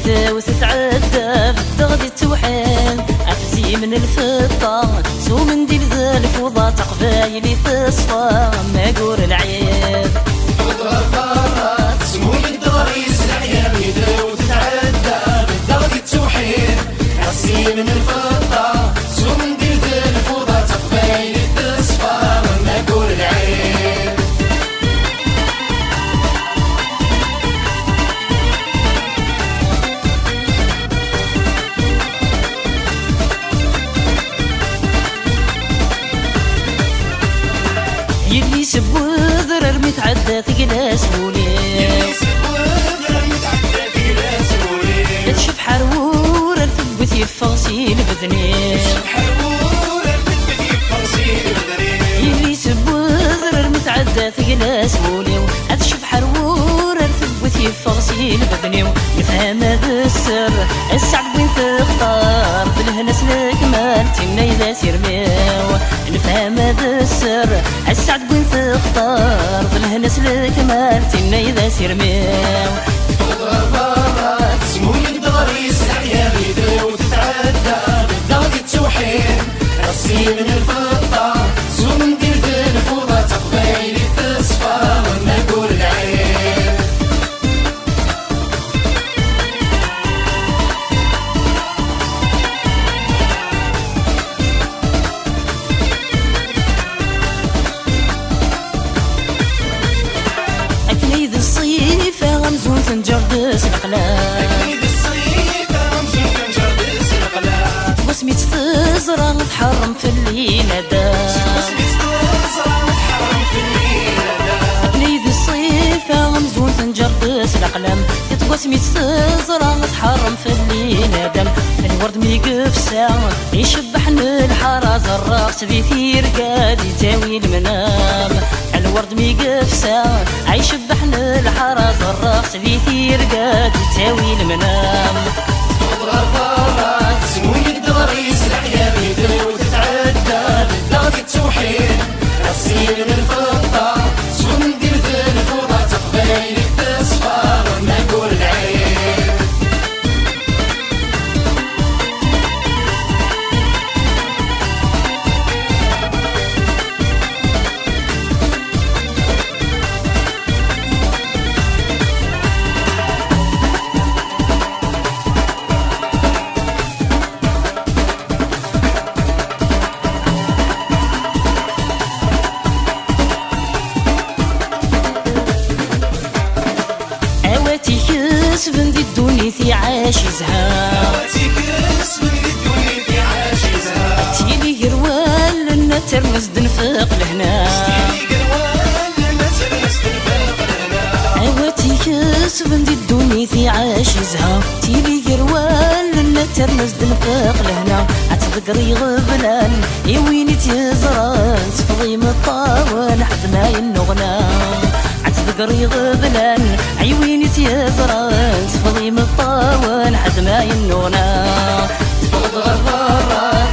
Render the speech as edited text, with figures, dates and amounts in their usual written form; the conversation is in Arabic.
وتتعدى بالدغدي توحل عفزي من الفضة سو من دير ذا الفوضى تقبايلي تصفى ما قور العيب برات سمو الدريس العياب يداو وتتعدى بالدغدي توحل عفزي من الفضة سو من دير ذا الفوضى تقبايلي تصفى ما قور العيب يلي سب وذرر متعدى ثقلا سولي تشوف حرور الثبت يفغسي لبذني يلي سب وذرر متعدى ثقلا سولي تشوف حرور الثبت يفغسي لبذني نفهم هذا السر السعد وين تختار في الهنا سلك مالتي ما إذا سيرميو نفهم هذا السر السعد وين تختار في الهنا سلك مالتي ما إذا سيرميو برات سمو الدريس العياب يداو وتتعدى بالدغدي توحل عفزي من الفضة سو من دير ذا الفوضى تقبايلي تصفى وما قول العيب أكليد الصيفة غمزون تنجردس الأقلام واسمي تزرع تحرم في الليلة أكليد الصيفة غمزون تنجردس الأقلام واسمي تزرع تحرم في الليلة الورد ميقف ساعة يشبحن الحراز الراقص ذي ثير قادي تاوي المنام الورد ميقف ساعة يشبحن الحراز الراقص ذي ثير قادي تاوي المنام برات سمو الدريس العياب يداو وتتعدى بالدغدي توحل عفزي من الفضة سو من دير ذا الفوضى تقبايلي تصفى وما قول العيب أواتي كسبن دي الدنيا في عاش زها تيلي قروال لنا ترمز دنفاق لهنا أواتي كسبن دي الدنيا في عاش زها تيلي قروال لنا ترمز دنفاق لهنا عتذكري غبلان يا ويني تيزران تفضي مطاول حد ما ينغنى عتذكري غبلان عيويني تيزران تفضي مطاول حد ما ينغنى تفضل برات